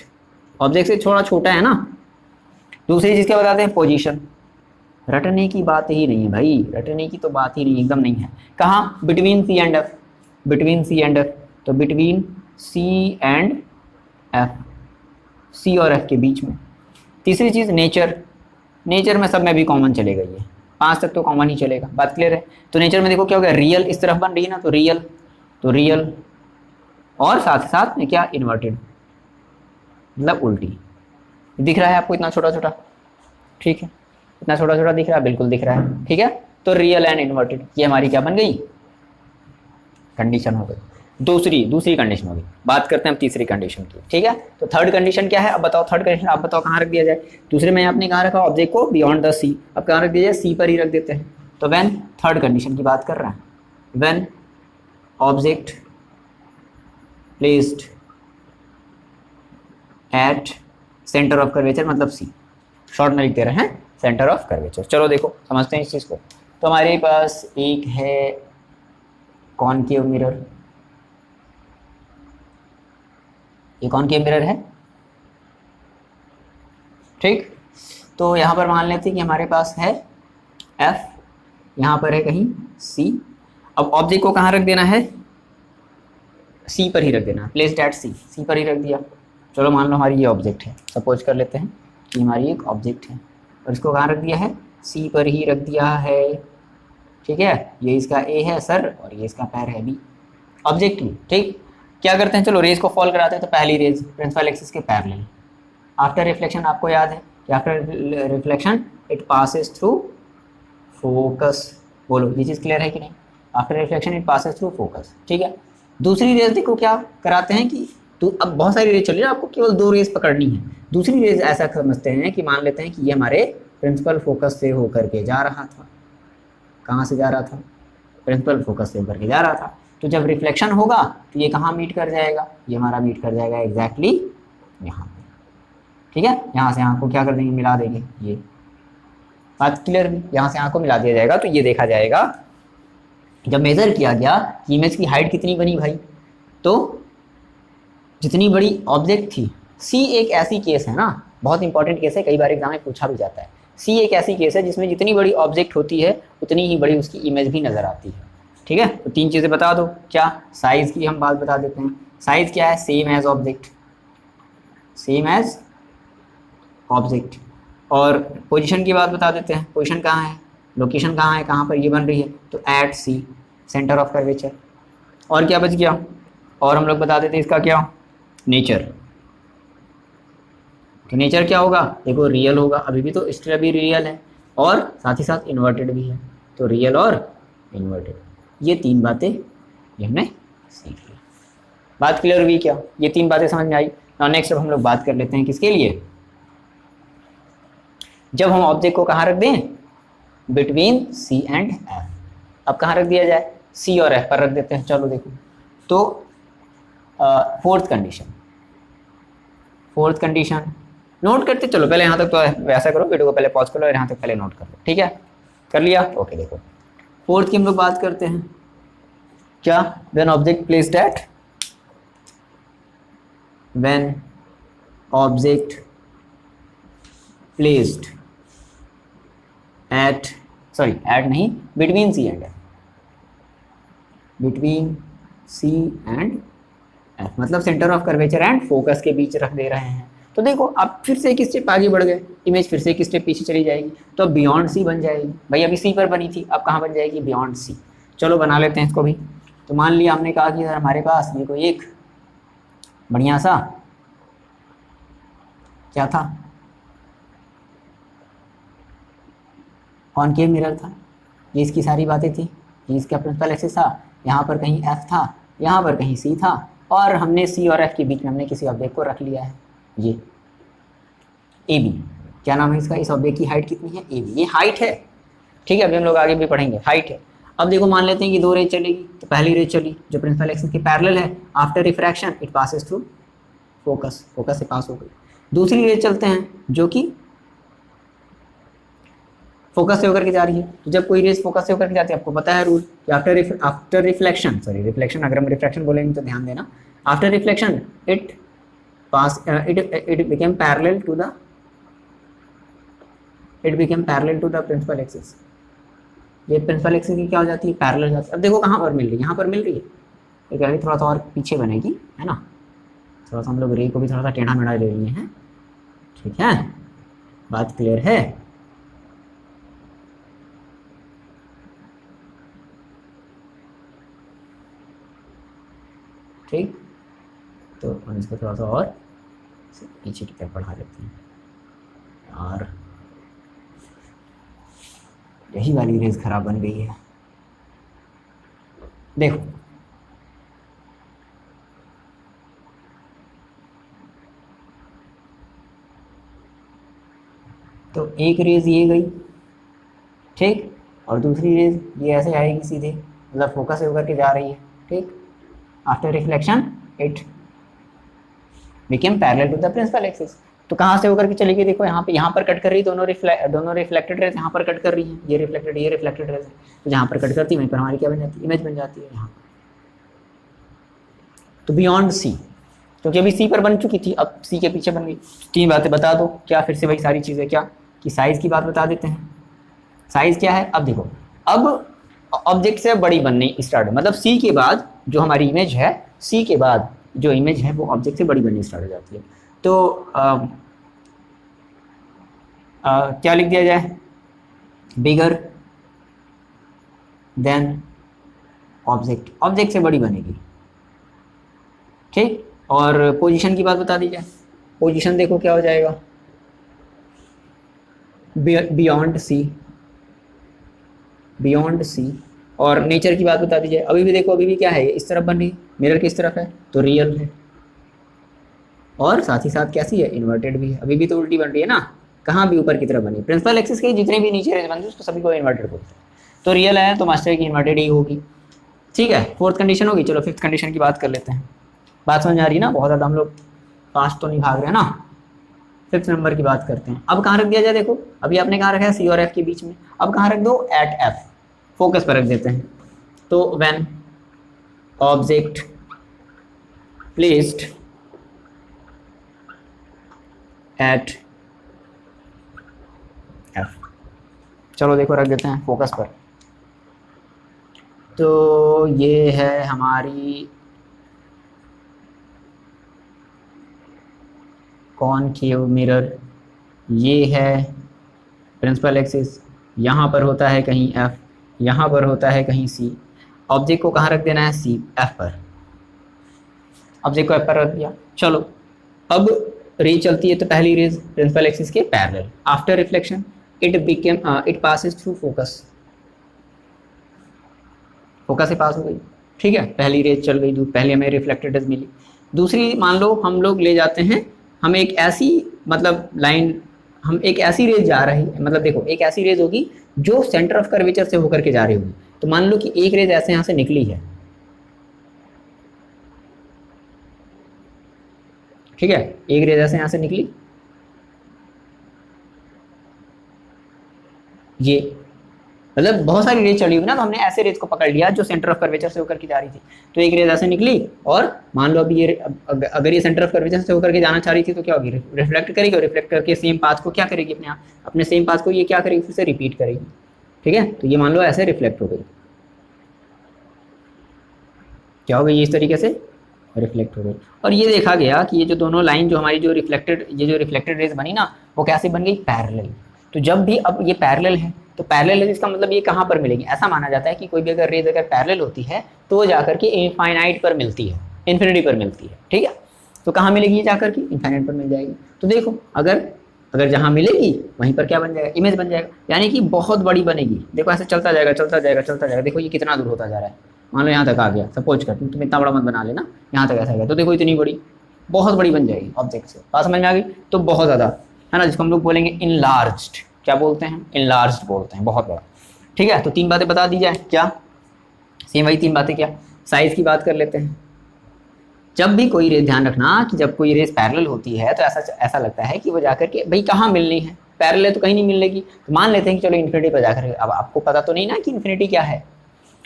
ऑब्जेक्ट से थोड़ा छोटा है ना। दूसरी चीज़ क्या बताते हैं, पोजीशन। रटने की बात ही नहीं है भाई, रटने की तो बात ही नहीं, एकदम नहीं है। कहाँ, between C and F, between C and F, तो between C and F, C और एफ के बीच में। तीसरी चीज़ नेचर। नेचर में सब में भी कॉमन चलेगा, ये 5 तक तो कॉमन ही चलेगा, बात क्लियर है। तो नेचर में देखो क्या हो गया, रियल इस तरफ बन रही है ना, तो रियल और साथ ही साथ में क्या, इन्वर्टेड, मतलब उल्टी। दिख रहा है आपको इतना छोटा छोटा, ठीक है, इतना छोटा छोटा दिख रहा है, बिल्कुल दिख रहा है, ठीक है। तो रियल एंड इन्वर्टेड, ये हमारी क्या बन गई, कंडीशन हो गई। दूसरी कंडीशन होगी। बात करते हैं हम तीसरी कंडीशन की, ठीक है। तो थर्ड कंडीशन क्या है, अब बताओ थर्ड कंडीशन, आप बताओ कहाँ रख दिया जाए। दूसरे में आपने कहाँ रखा, ऑब्जेक्ट को बियॉन्ड द सी, अब कहाँ रख दिया जाए, सी पर ही रख देते हैं। तो व्हेन, थर्ड कंडीशन की बात कर रहे हैं, when object placed at centre of curvature, मतलब सी, शॉर्ट में लिख दे रहे हैं सेंटर ऑफ कर्वेचर। चलो देखो समझते हैं इस चीज़ को। तो हमारे पास एक है कॉनकेव मिरर, ये कॉनकेव मिरर है, ठीक। तो यहाँ पर मान लेते हैं कि हमारे पास है F, यहाँ पर है कहीं C। अब ऑब्जेक्ट को कहाँ रख देना है, C पर ही रख देना है, प्लेस्ड एट C पर ही रख दिया। चलो मान लो हमारी ये ऑब्जेक्ट है, सपोज कर लेते हैं कि हमारी एक ऑब्जेक्ट है और इसको कहाँ रख दिया है, C पर ही रख दिया है, ठीक है। ये इसका A है सर और ये इसका पैर है B, ऑब्जेक्ट ही, ठीक। क्या करते हैं, चलो रेज को फॉल कराते हैं। तो पहली रेज प्रिंसिपल एक्सिस के पैरेलल, आफ्टर रिफ्लेक्शन आपको याद है कि after reflection it passes through focus. बोलो ये चीज़ क्लियर है कि नहीं, after reflection it passes through focus, ठीक है। दूसरी रेज देखो क्या कराते हैं कि, तो अब बहुत सारी रेज चलिए, आपको केवल 2 रेज पकड़नी है। दूसरी रेज ऐसा समझते हैं कि मान लेते हैं कि ये हमारे प्रिंसिपल फोकस से होकर के जा रहा था। कहाँ से जा रहा था, प्रिंसिपल फोकस से होकर के जा रहा था। तो जब रिफ्लेक्शन होगा तो ये कहाँ मीट कर जाएगा, ये हमारा मीट कर जाएगा एग्जैक्टली यहाँ पे, ठीक है। यहाँ से यहाँ को क्या कर देंगे, मिला देंगे, ये बात क्लियर भी। यहाँ से यहाँ को मिला दिया जाएगा तो ये देखा जाएगा जब मेज़र किया गया कि इमेज की हाइट कितनी बनी भाई, तो जितनी बड़ी ऑब्जेक्ट थी। सी एक ऐसी केस है ना, बहुत इंपॉर्टेंट केस है, कई बार एग्जाम में पूछा भी जाता है। सी एक ऐसी केस है जिसमें जितनी बड़ी ऑब्जेक्ट होती है उतनी ही बड़ी उसकी इमेज भी नज़र आती है, ठीक है। तो 3 चीज़ें बता दो, क्या, साइज़ की हम बात बता देते हैं। साइज़ क्या है, same as object, same as object. और पोजीशन की बात बता देते हैं, पोजीशन कहाँ है, लोकेशन कहाँ है, कहाँ पर ये बन रही है, तो at C, centre of curvature. और क्या बच गया, और हम लोग बता देते हैं इसका क्या, नेचर। तो नेचर क्या होगा, देखो रियल होगा, अभी भी तो स्टिल अभी रियल है, और साथ ही साथ इन्वर्टेड भी है, तो रियल और इन्वर्टेड। ये 3 बातें ये हमने सीख ली। बात क्लियर हुई क्या, ये 3 बातें समझ में आई। और नेक्स्ट अब हम लोग बात कर लेते हैं किसके लिए, जब हम ऑब्जेक्ट को कहाँ रख दें, बिटवीन सी एंड एफ। अब कहाँ रख दिया जाए, सी और एफ पर रख देते हैं। चलो देखो, तो फोर्थ कंडीशन नोट करते चलो, पहले यहाँ तक तो वैसा करो, वीडियो को पहले पॉज कर लो और यहाँ तक पहले नोट कर लो, ठीक है, कर लिया, ओके। देखो फोर्थ की हम लोग बात करते हैं, क्या, when object placed at, when object placed at, sorry at नहीं, between C and F, between C and F मतलब centre of curvature and focus के बीच रख दे रहे हैं। तो देखो आप फिर से एक स्टेप आगे बढ़ गए, इमेज फिर से एक स्टेप पीछे चली जाएगी, तो अब बियॉन्ड सी बन जाएगी। भाई अभी सी पर बनी थी, अब कहाँ बन जाएगी, बियॉन्ड सी। चलो बना लेते हैं इसको भी। तो मान लिया हमने कहा कि हमारे पास देखो एक बढ़िया सा क्या था, कॉनकेव मिरर था, ये इसकी सारी बातें थी, ये इसका प्रिंसिपल एक्सिस था, यहाँ पर कहीं एफ था, यहाँ पर कहीं सी था, और हमने सी और एफ के बीच में हमने किसी ऑब्जेक्ट को रख लिया है, ये ए बी। क्या नाम है इसका, इस ऑब्जेक्ट की हाइट कितनी है, ए बी, ये हाइट है, ठीक है। अभी हम लोग आगे भी पढ़ेंगे, हाइट है। अब देखो मान लेते हैं कि दो रेज चलेगी, तो पहली रेज चली जो प्रिंसिपल एक्सिस के पैरेलल है, after refraction it passes through focus, focus से पास हो गई। दूसरी रेज चलते हैं जो कि फोकस से होकर के जा रही है। तो जब कोई रेज फोकस से होकर के जाती है, आपको पता है रूल कि आफ्टर रिफ्लेक्शन, सॉरी रिफ्लेक्शन, अगर हम रिफ्रैक्शन बोलेंगे तो ध्यान देना, after reflection it became parallel to the principal axis. ये प्रिंसिपल एक्सिस की क्या हो जाती है, पैरेलल जाती है। अब देखो कहाँ पर मिल रही है, यहाँ पर मिल रही है, ये कह रही थोड़ा सा और पीछे बनेगी, है ना, थोड़ा सा हम लोग रे को भी थोड़ा सा टेढ़ा मेढ़ा ले लिए हैं, ठीक है, बात क्लियर है। ठीक, तो हम इसको थोड़ा सा और पीछे की तरफ बढ़ा लेते हैं, और यही वाली रेस खराब बन गई है। देखो तो एक रेज ये गई, ठीक, और दूसरी रेज ये ऐसे आएगी सीधे, मतलब फोकस से होकर के जा रही है, ठीक। After reflection it became parallel to the principal axis. तो कहाँ से होकर के चली गई, देखो यहाँ पर कट कर रही है, दोनों रिफ्लेक्टेड रेज यहाँ पर कट कर रही है, ये रिफ्लेक्टेड रेज है, तो जहाँ पर कट करती है वहीं पर हमारी क्या बन जाती है, इमेज बन जाती है यहाँ। तो बियॉन्ड सी, क्योंकि अभी सी पर बन चुकी थी, अब सी के पीछे बन गई। तीन बातें बता दो, क्या फिर से वही सारी चीज़ें, क्या कि साइज़ की बात बता देते हैं। साइज़ क्या है, अब देखो, अब ऑब्जेक्ट से बड़ी बननी स्टार्ट, मतलब सी के बाद जो हमारी इमेज है, सी के बाद जो इमेज है वो ऑब्जेक्ट से बड़ी बननी स्टार्ट हो जाती है। तो क्या लिख दिया जाए, बिगर देन ऑब्जेक्ट, ऑब्जेक्ट से बड़ी बनेगी, ठीक। और पोजीशन की बात बता दी जाए, पोजीशन देखो क्या हो जाएगा, बियॉन्ड सी। और नेचर की बात बता दीजिए, अभी भी देखो, अभी भी क्या है, इस तरफ बन रही, मिरर किस तरफ है, तो रियल है, और साथ ही साथ कैसी है, इन्वर्टेड भी है। अभी भी तो उल्टी बन रही है ना, कहाँ भी ऊपर की तरफ बनी, प्रिंसिपल एक्सिस के जितने भी नीचे रेज बनते हैं उसको सभी को इन्वर्टेड बोलते हैं। तो रियल है तो मास्टर की इन्वर्टेड ही होगी, ठीक है। फोर्थ कंडीशन होगी। चलो फिफ्थ कंडीशन की बात कर लेते हैं। बात समझ आ रही है ना, बहुत ज़्यादा हम लोग फास्ट तो नहीं भाग रहे ना। फिफ्थ नंबर की बात करते हैं। अब कहाँ रख दिया जाए, देखो अभी आपने कहाँ रखा है, सी और एफ के बीच में, अब कहाँ रख दो, एट एफ, फोकस पर रख देते हैं। तो when object placed eight F, चलो देखो रख देते हैं फोकस पर। तो ये है हमारी कॉनकेव मिरर, ये है प्रिंसिपल एक्सिस, यहाँ पर होता है कहीं एफ, यहाँ पर होता है कहीं सी। ऑब्जेक्ट को कहाँ रख देना है, सी एफ पर, ऑब्जेक्ट को एफ पर रख दिया। चलो अब रे चलती है, तो पहली रेज प्रिंसिपल एक्सिस के parallel, after reflection it passes through focus, focus से पास हो गई, ठीक है। पहली रेज चल गई, पहले हमें रिफ्लेक्टेड रेज मिली, दूसरी मान लो हम लोग ले जाते हैं, हम एक ऐसी मतलब लाइन, हम एक ऐसी रेज जा रही है, मतलब देखो एक ऐसी रेज होगी जो सेंटर ऑफ कर्वेचर से होकर के जा रही होगी। तो मान लो कि एक रेज ऐसे यहाँ से निकली है, ठीक है, एक रेज ऐसे यहाँ से निकली, ये मतलब बहुत सारी रेज चली हुई ना, तो हमने ऐसे रेज को पकड़ लिया जो सेंटर ऑफ कर्वेचर से होकर के जा रही थी। तो एक रेज ऐसे निकली और मान लो अभी ये अगर ये सेंटर ऑफ कर्वेचर से होकर के जाना चाह रही थी तो क्या होगी, रिफ्लेक्ट करेगी, और रिफ्लेक्ट करके सेम पाथ को क्या करेगी, अपने सेम पाथ को ये क्या करेगी, फिर से रिपीट करेगी, ठीक है। तो ये मान लो ऐसे रिफ्लेक्ट हो गई, क्या हो गई, इस तरीके से रिफ्लेक्ट हो गई। और ये देखा गया कि ये जो दोनों लाइन जो हमारी जो रिफ्लेक्टेड रेज बनी ना, वो कैसे बन गई, पैरेलल। तो जब भी अब ये पैरेलल है तो पैरेलल है, इसका मतलब ये कहाँ पर मिलेगी, ऐसा माना जाता है कि कोई भी अगर रेज अगर पैरेलल होती है तो वो जाकर के इनफाइनाइट पर मिलती है, इन्फिनिटी पर मिलती है, ठीक है। तो कहाँ मिलेगी ये जाकर के, इनफाइनाइट पर मिल जाएगी। तो देखो अगर जहाँ मिलेगी वहीं पर क्या बन जाएगा, इमेज बन जाएगा, यानी कि बहुत बड़ी बनेगी। देखो ऐसे चलता जाएगा चलता जाएगा चलता जाएगा, देखो ये कितना दूर होता जा रहा है, मान लो यहाँ तक आ गया, सपोज कर तुम इतना बड़ा मत बना लेना, यहाँ तक ऐसा गया, तो देखो इतनी बड़ी, बहुत बड़ी बन जाएगी ऑब्जेक्ट से, बात समझ में आ गई। तो बहुत ज़्यादा है ना, जिसको हम लोग बोलेंगे इनलार्ज्ड, क्या बोलते हैं, इनलार्ज्ड बोलते हैं, बहुत बड़ा, ठीक है। तो 3 बातें बता दी जाए, क्या सेम वही 3 बातें, क्या साइज की बात कर लेते हैं। जब भी कोई रेस, ध्यान रखना कि जब कोई रेस पैरेलल होती है तो ऐसा लगता है कि वो जाकर के भाई कहाँ मिलनी है, पैरेलल तो कहीं नहीं मिलेगी, तो मान लेते हैं कि चलो इन्फिनिटी पर जाकर, अब आपको पता तो नहीं ना कि इन्फिनिटी क्या है,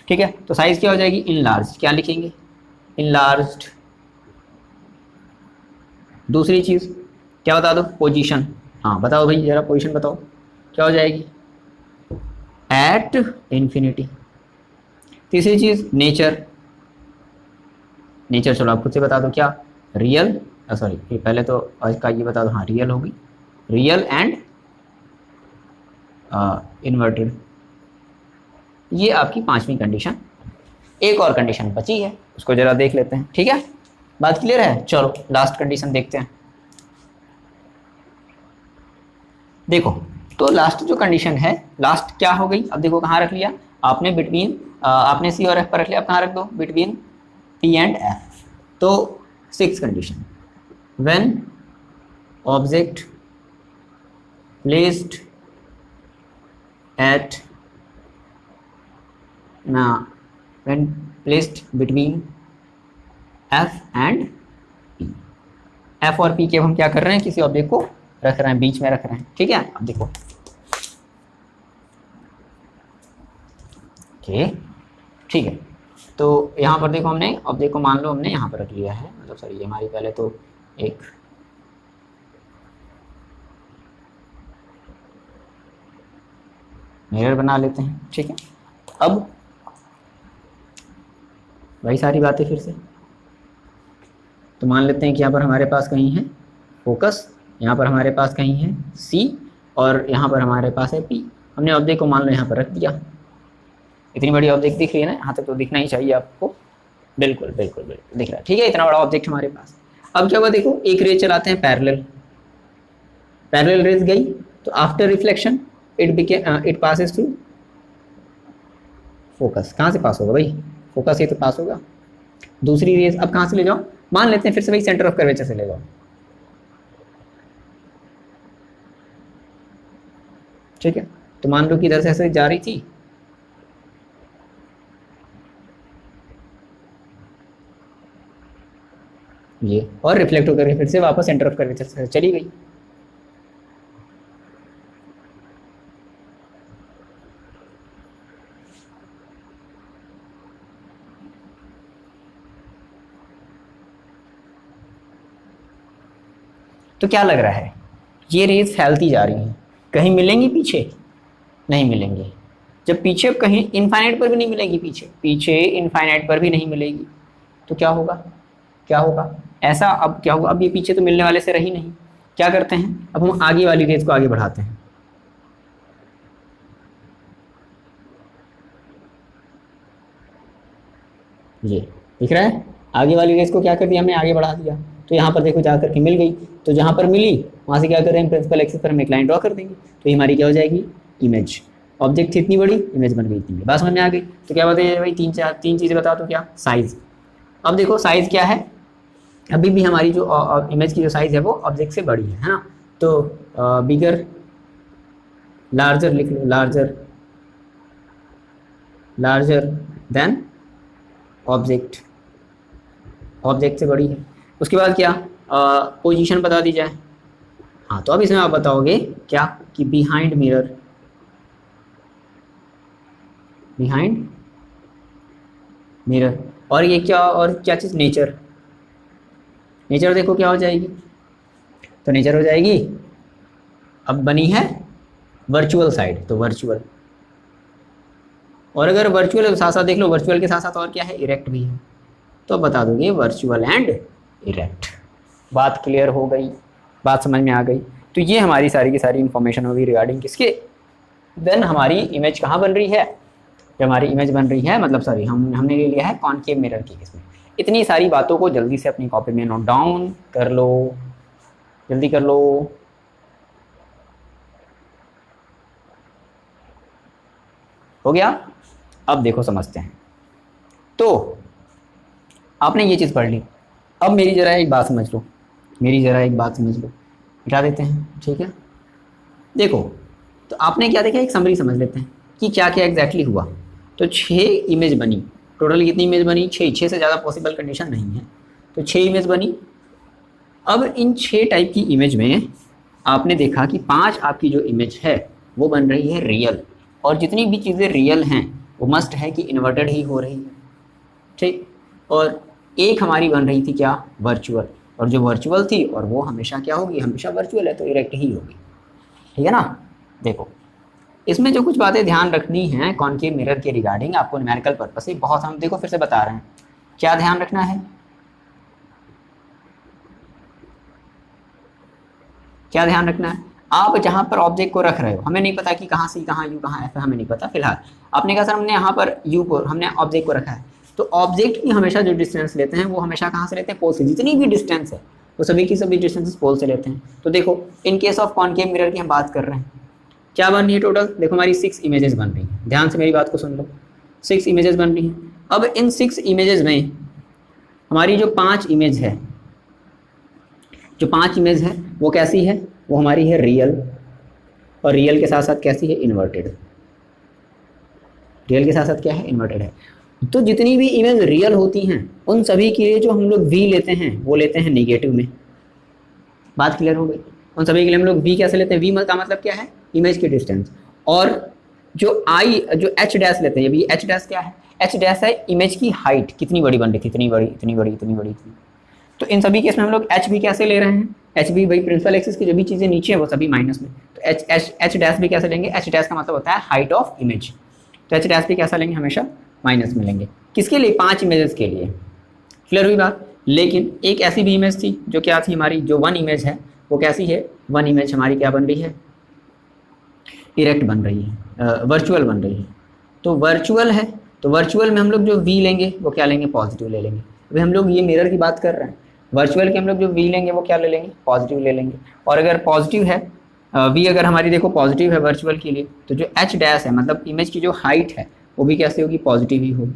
ठीक है। तो साइज क्या हो जाएगी, इनलार्ज्ड, क्या लिखेंगे, इनलार्ज्ड। दूसरी चीज़ क्या बता दो, पोजीशन, हाँ बताओ भाई जरा पोजीशन बताओ, क्या हो जाएगी, एट इन्फिनिटी। तीसरी चीज़ नेचर, नेचर चलो आप खुद से बता दो, क्या, रियल, सॉरी पहले तो आज का ये बता दो, हाँ रियल होगी, रियल एंड इन्वर्टेड। ये आपकी 5वीं कंडीशन। एक और कंडीशन बची है, उसको जरा देख लेते हैं, ठीक है, बात क्लियर है। चलो लास्ट कंडीशन देखते हैं। देखो तो लास्ट जो कंडीशन है, लास्ट क्या हो गई, अब देखो कहाँ रख लिया आपने, बिटवीन, आपने सी और एफ पर रख लिया, अब कहाँ रख दो, बिटवीन पी एंड एफ। तो 6th condition, when object placed eight when placed between F and P, F और P के हम क्या कर रहे हैं, किसी ऑब्जेक्ट को रख रहे हैं, बीच में रख रहे हैं, ठीक है। अब देखो ओके, ठीक है, तो यहाँ पर देखो हमने ऑब्जेक्ट को मान लो हमने यहाँ पर रख लिया है, मतलब सॉरी ये हमारी पहले तो एक मिरर बना लेते हैं, ठीक है। अब वही सारी बातें फिर से, तो मान लेते हैं कि यहाँ पर हमारे पास कहीं है फोकस, यहाँ पर हमारे पास कहीं है C, और यहाँ पर हमारे पास है P। हमने ऑब्जेक्ट को मान लो यहाँ पर रख दिया, इतनी बड़ी ऑब्जेक्ट दिख रही है ना, यहाँ तक तो दिखना ही चाहिए आपको, बिल्कुल बिल्कुल बिल्कुल दिख रहा है, ठीक है, इतना बड़ा ऑब्जेक्ट हमारे पास। अब क्या हुआ, देखो एक रेज चलाते हैं पैरेलल रेज गई, तो after reflection it passes through focus, कहाँ से पास होगा भाई, फोकस से तो पास होगा। दूसरी रेज अब कहाँ से ले जाओ, मान लेते हैं फिर से भाई सेंटर ऑफ कर्वेचर से ले जाओ, ठीक है। तो मान लो कि इधर से ऐसे जा रही थी, ये, और रिफ्लेक्ट होकर फिर से वापस सेंटर ऑफ कर्वेचर से चली गई। तो क्या लग रहा है, ये रेज फैलती जा रही हैं, कहीं मिलेंगी पीछे, नहीं मिलेंगी। जब पीछे कहीं इनफाइनाइट पर भी नहीं मिलेगी, पीछे इनफाइनाइट पर भी नहीं मिलेगी, तो क्या होगा, क्या होगा ऐसा, अब क्या होगा, अब ये पीछे तो मिलने वाले से रही नहीं, क्या करते हैं, अब हम आगे वाली रेज को आगे बढ़ाते हैं, ये दिख रहा है, आगे वाली रेज को क्या कर दिया हमने, आगे बढ़ा दिया। तो यहाँ पर देखो जा करके मिल गई, तो जहाँ पर मिली वहाँ से क्या कर रहे हैं, प्रिंसिपल एक्सिस पर हम एक लाइन ड्रॉ कर देंगे, तो ये हमारी क्या हो जाएगी, इमेज। ऑब्जेक्ट थी इतनी बड़ी, इमेज बन गई इतनी, बात समझ में आ गई। तो क्या बताइए भाई, तीन चीज़ें बता दो, क्या, साइज। अब देखो साइज क्या है, अभी भी हमारी जो इमेज की जो साइज़ है वो ऑब्जेक्ट से बड़ी है ना। तो बिगर, लार्जर लिख लो, लार्जर देन ऑब्जेक्ट, ऑब्जेक्ट से बड़ी है। उसके बाद क्या, पोजीशन बता दी जाए। हाँ, तो अब इसमें आप बताओगे क्या कि बिहाइंड मिरर, बिहाइंड मिरर, और ये क्या, और क्या चीज़, नेचर। नेचर देखो क्या हो जाएगी, तो नेचर हो जाएगी, अब बनी है वर्चुअल साइड, तो वर्चुअल। और अगर वर्चुअल साथ साथ देख लो, वर्चुअल के साथ साथ और क्या है, इरेक्ट भी है, तो बता दोगे वर्चुअल एंड इरेक्ट। बात क्लियर हो गई, बात समझ में आ गई। तो ये हमारी सारी की सारी इन्फॉर्मेशन होगी रिगार्डिंग किसके, देन हमारी इमेज कहाँ बन रही है, जब हमारी इमेज बन रही है, मतलब सॉरी हमने ले लिया है कॉनकेव मिरर की केस में। इतनी सारी बातों को जल्दी से अपनी कॉपी में नोट डाउन कर लो, जल्दी कर लो। हो गया, अब देखो समझते हैं। तो आपने ये चीज़ पढ़ ली, अब मेरी ज़रा एक बात समझ लो, मेरी ज़रा एक बात समझ लो, मिटा देते हैं, ठीक है। देखो, तो आपने क्या देखा, एक समरी समझ लेते हैं कि क्या क्या एग्जैक्टली हुआ। तो 6 इमेज बनी, टोटल कितनी इमेज बनी, 6 से ज़्यादा पॉसिबल कंडीशन नहीं है, तो 6 इमेज बनी। अब इन 6 टाइप की इमेज में आपने देखा कि 5 आपकी जो इमेज है वो बन रही है रियल, और जितनी भी चीज़ें रियल हैं वो मस्ट है कि इन्वर्टेड ही हो रही है, ठीक। और एक हमारी बन रही थी क्या, वर्चुअल, और जो वर्चुअल थी और वो हमेशा क्या होगी, हमेशा वर्चुअल है, तो इरेक्ट ही होगी, ठीक है ना। देखो, इसमें जो कुछ बातें ध्यान रखनी हैं कॉनकेव मिरर के रिगार्डिंग, आपको न्यूमेरिकल पर्पस से बहुत, हम देखो फिर से बता रहे हैं क्या ध्यान रखना है, क्या ध्यान रखना है। आप जहाँ पर ऑब्जेक्ट को रख रहे हो, हमें नहीं पता कि कहाँ सी कहाँ यू कहाँ एफ है, हमें नहीं पता फिलहाल। आपने कहा सर हमने यहाँ पर यू को, हमने ऑब्जेक्ट को रखा है, तो ऑब्जेक्ट की हमेशा जो डिस्टेंस लेते हैं वो हमेशा कहाँ से लेते हैं, पोल से। जितनी भी डिस्टेंस है वो सभी की सभी डिस्टेंसेस पोल से लेते हैं। तो देखो, in case of concave mirror की हम बात कर रहे हैं, क्या बन रही है टोटल, देखो हमारी 6 इमेजेस बन रही हैं, ध्यान से मेरी बात को सुन लो, 6 इमेजेस बन रही हैं। अब इन 6 इमेजेस में हमारी जो 5 इमेज है, जो 5 इमेज है वो कैसी है, वो हमारी है रियल, और रियल के साथ साथ कैसी है, इन्वर्टेड। रियल के साथ साथ क्या है, इन्वर्टेड है। तो जितनी भी इमेज रियल होती हैं उन सभी के लिए जो हम लोग वी लेते हैं वो लेते हैं निगेटिव में। बात क्लियर हो गई। उन सभी के लिए हम लोग वी कैसे लेते हैं, वी का मतलब क्या है, इमेज की डिस्टेंस। और जो आई, जो एच डैश लेते हैं, ये एच डैश क्या है, एच डैश है इमेज की हाइट, कितनी बड़ी बन रही थी, इतनी बड़ी, इतनी बड़ी, इतनी बड़ी थी। तो इन सभी केस में हम लोग एच भी कैसे ले रहे हैं, एच भी भाई प्रिंसिपल एक्सिस की जो भी चीज़ें नीचे है वो सभी माइनस में, तो एच डैश भी कैसे लेंगे, एच डैश का मतलब होता है हाइट ऑफ इमेज, तो एच डैश भी कैसा लेंगे, हमेशा माइनस में लेंगे। किसके लिए, 5 इमेजेस के लिए। क्लियर हुई बात। लेकिन एक ऐसी भी इमेज थी जो क्या थी, हमारी जो 1 इमेज है वो कैसी है, 1 इमेज हमारी क्या बन रही है, इरेक्ट बन रही है, वर्चुअल बन रही है। तो वर्चुअल है, तो वर्चुअल में हम लोग जो वी लेंगे वो क्या लेंगे, पॉजिटिव ले लेंगे। अभी हम लोग ये मिरर की बात कर रहे हैं, वर्चुअल के हम लोग जो वी लेंगे वो क्या ले लेंगे, पॉजिटिव ले लेंगे। और अगर पॉजिटिव है वी, अगर हमारी देखो पॉजिटिव है वर्चुअल के लिए, तो जो एच डैश है मतलब इमेज की जो हाइट है वो भी कैसे होगी, पॉजिटिव ही होगी,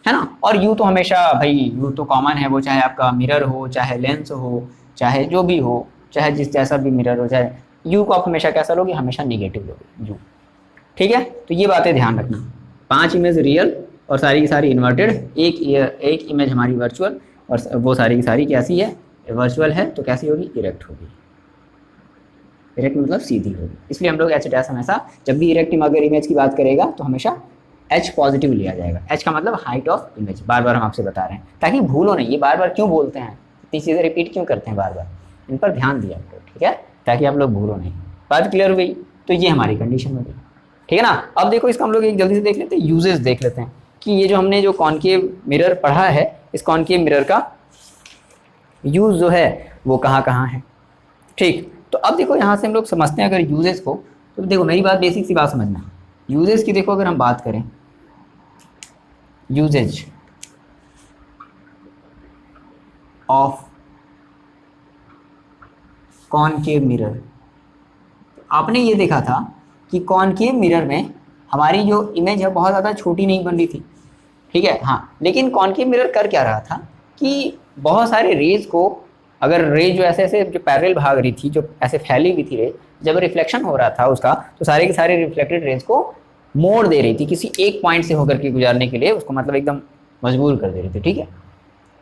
है ना। और यू तो हमेशा भाई, यू तो कॉमन है, वो चाहे आपका मिरर हो, चाहे लेंस हो, चाहे जो भी हो, चाहे जिस जैसा भी मिरर हो, चाहे यू को आप हमेशा कैसा लोगे, हमेशा निगेटिव लोगे यू, ठीक है। तो ये बातें ध्यान रखना, 5 इमेज रियल और सारी की सारी इन्वर्टेड, एक इमेज हमारी वर्चुअल, और वो सारी की सारी कैसी है, वर्चुअल है, तो कैसी होगी, इरेक्ट होगी। इरेक्ट मतलब सीधी होगी, इसलिए हम लोग एच डैश हमेशा जब भी इरेक्ट अगर इमेज की बात करेगा तो हमेशा एच पॉजिटिव लिया जाएगा। एच का मतलब हाइट ऑफ इमेज, बार बार हम आपसे बता रहे हैं ताकि भूलो नहीं, ये बार बार क्यों बोलते हैं, इतनी चीज़ें रिपीट क्यों करते हैं बार बार, इन पर ध्यान दिया करो, ठीक है, ताकि आप लोग भूलो नहीं। बात क्लियर हो गई। तो ये हमारी कंडीशन हो गई, ठीक है ना। अब देखो इसका हम लोग एक जल्दी से देख लेते हैं, यूजेस देख लेते हैं कि ये जो हमने जो कॉनकेव मिरर पढ़ा है, इस कॉनकेव मिरर का यूज़ जो है वो कहाँ कहाँ है, ठीक। तो अब देखो यहाँ से हम लोग समझते हैं अगर यूजेस को, तो देखो मेरी बात बेसिक सी बात समझना, यूजेस की देखो अगर हम बात करें, यूजेज ऑफ कॉनकेव मिरर, आपने ये देखा था कि कॉनकेव मिरर में हमारी जो इमेज है बहुत ज़्यादा छोटी नहीं बन रही थी, ठीक है, हाँ। लेकिन कॉनकेव मिरर कर क्या रहा था कि बहुत सारे रेज को, अगर रेज जो ऐसे ऐसे जो पैरेलल भाग रही थी, जो ऐसे फैली हुई थी रेज, जब रिफ्लेक्शन हो रहा था उसका, तो सारे के सारे रिफ्लेक्टेड रेज को मोड़ दे रही थी किसी एक पॉइंट से होकर के गुजारने के लिए, उसको मतलब एकदम मजबूर कर दे रही थी, ठीक है।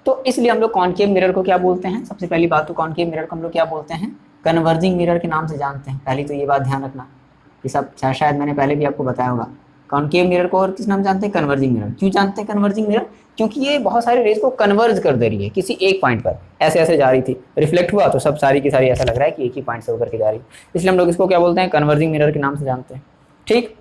तो इसलिए हम लोग कॉनकेव मिरर को क्या बोलते हैं, सबसे पहली बात तो कॉनकेव मिरर को हम लोग क्या बोलते हैं, कन्वर्जिंग मिरर के नाम से जानते हैं। पहली तो ये बात ध्यान रखना, ये सब शायद मैंने पहले भी आपको बताया होगा। कॉनकेव मिरर को और किस नाम जानते हैं, कन्वर्जिंग मिरर। क्यों जानते हैं कन्वर्जिंग मिरर, क्योंकि ये बहुत सारे रेज को कन्वर्ज कर दे रही है किसी एक पॉइंट पर, ऐसे ऐसे जा रही थी, रिफ्लेक्ट हुआ तो सब सारी की सारी ऐसा लग रहा है कि एक ही पॉइंट से होकर के जा रही है, इसलिए हम लोग इसको क्या बोलते हैं, कन्वर्जिंग मिरर के नाम से जानते हैं, ठीक।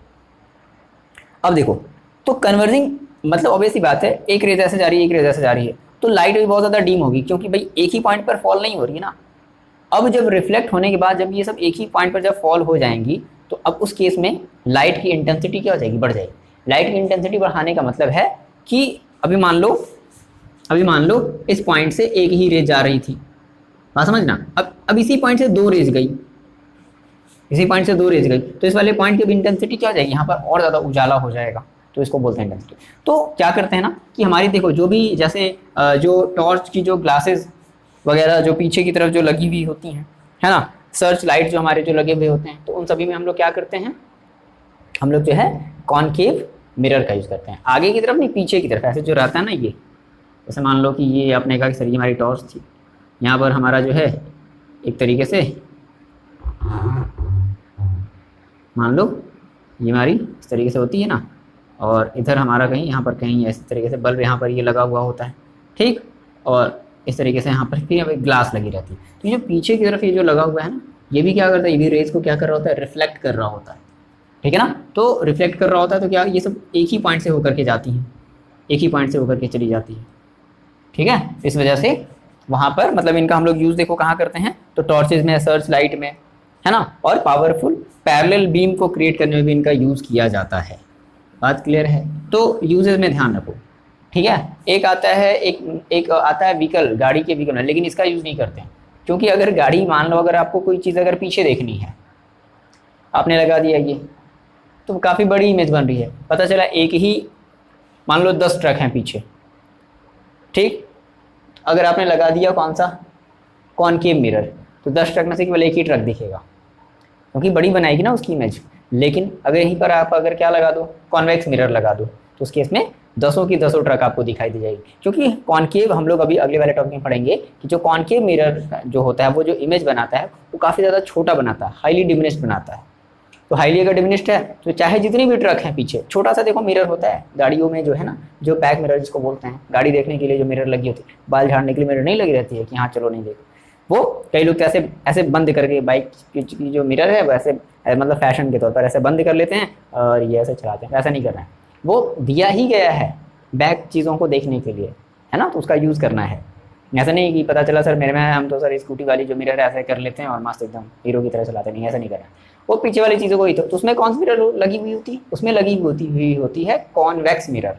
अब देखो, तो कन्वर्जिंग मतलब ऑब्वियस सी बात है, एक रेज ऐसे जा रही है, एक रेज ऐसे जा रही है, तो लाइट भी बहुत ज़्यादा डीम होगी, क्योंकि भाई एक ही पॉइंट पर फॉल नहीं हो रही है ना। अब जब रिफ्लेक्ट होने के बाद जब ये सब एक ही पॉइंट पर जब फॉल हो जाएंगी, तो अब उस केस में लाइट की इंटेंसिटी क्या हो जाएगी, बढ़ जाएगी। लाइट की इंटेंसिटी बढ़ाने का मतलब है कि अभी मान लो इस पॉइंट से एक ही रेज जा रही थी, बात समझना। अब इसी पॉइंट से दो रेज गई, तो इस वाले पॉइंट की इंटेंसिटी क्या हो जाएगी, यहाँ पर और ज़्यादा उजाला हो जाएगा, तो इसको बोलते हैं इंटेंसिटी। तो क्या करते हैं ना कि हमारी देखो जो भी जैसे जो टॉर्च की जो ग्लासेस वगैरह जो पीछे की तरफ जो लगी हुई होती हैं, है ना, सर्च लाइट जो हमारे जो लगे हुए होते हैं, तो उन सभी में हम लोग क्या करते हैं, हम लोग जो है कॉनकेव मिरर का यूज़ करते हैं। आगे की तरफ नहीं, पीछे की तरफ ऐसे जो रहता है ना, ये जैसे मान लो कि ये आपने कहा कि सर ये हमारी टॉर्च थी, यहाँ पर हमारा जो है एक तरीके से मान लो ये हमारी इस तरीके से होती है ना, और इधर हमारा कहीं यहाँ पर कहीं इस तरीके से बल्ब यहाँ पर ये लगा हुआ होता है, ठीक, और इस तरीके से यहाँ पर फिर एक ग्लास लगी रहती है। तो ये जो पीछे की तरफ ये जो लगा हुआ है ना, ये भी क्या करता है, ये भी रेज को क्या कर रहा होता है, रिफ्लेक्ट कर रहा होता है, ठीक है ना। तो रिफ्लेक्ट कर रहा होता है तो क्या ये सब एक ही पॉइंट से होकर के जाती हैं, एक ही पॉइंट से होकर के चली जाती है, ठीक है। इस वजह से वहाँ पर मतलब इनका हम लोग यूज़ देखो कहाँ करते हैं, तो टॉर्चेज में, सर्च लाइट में, है ना, और पावरफुल पैरेलल बीम को क्रिएट करने में भी इनका यूज़ किया जाता है। बात क्लियर है। तो यूजेज में ध्यान रखो, ठीक है। एक आता है एक आता है व्हीकल, गाड़ी के व्हीकल में, लेकिन इसका यूज़ नहीं करते हैं, क्योंकि अगर गाड़ी मान लो अगर आपको कोई चीज़ अगर पीछे देखनी है, आपने लगा दिया ये, तो काफ़ी बड़ी इमेज बन रही है, पता चला एक ही मान लो 10 ट्रक हैं पीछे, ठीक। अगर आपने लगा दिया कौन सा, कॉनकेव मिरर, तो 10 ट्रक में से केवल एक ही ट्रक दिखेगा, क्योंकि बड़ी बनाएगी ना उसकी इमेज। लेकिन अगर यहीं पर आप अगर क्या लगा दो, कॉन्वेक्स मिरर लगा दो, तो उस केस में 10 की 10 ट्रक आपको दिखाई दी जाएगी। क्योंकि कॉनकेव हम लोग अभी अगले वाले टॉपिक में पढ़ेंगे कि जो कॉनकेव मिरर जो होता है वो जो इमेज बनाता है वो काफ़ी ज़्यादा छोटा बनाता है, हाईली डिमिनिश्ड बनाता है। तो हाईली अगर डिमिनिश्ड है तो चाहे जितनी भी ट्रक हैं पीछे, छोटा सा देखो मिरर होता है गाड़ियों में जो है ना, जो बैक मिरर जिसको बोलते हैं, गाड़ी देखने के लिए जो मिरर लगी होती है, बाल झाड़ने के लिए मिरर नहीं लगी रहती है कि हाँ चलो नहीं देखो, वो कई लोग तो ऐसे ऐसे बंद करके बाइक की जो मिरर है वैसे मतलब फैशन के तौर पर ऐसे बंद कर लेते हैं और ये ऐसे चलाते हैं, ऐसा नहीं करना है। वो दिया ही गया है बैक चीज़ों को देखने के लिए, है ना, तो उसका यूज़ करना है। ऐसा नहीं कि पता चला सर मेरे में हम तो सर स्कूटी वाली जो मिरर है ऐसे कर लेते हैं और मस्त एकदम हीरो की तरह चलाते नहीं, ऐसा नहीं करना। वो पीछे वाली चीज़ों को ही तो उसमें कौन सी मिरर लगी हुई होती है, उसमें लगी हुई होती है कॉन्वेक्स मिरर।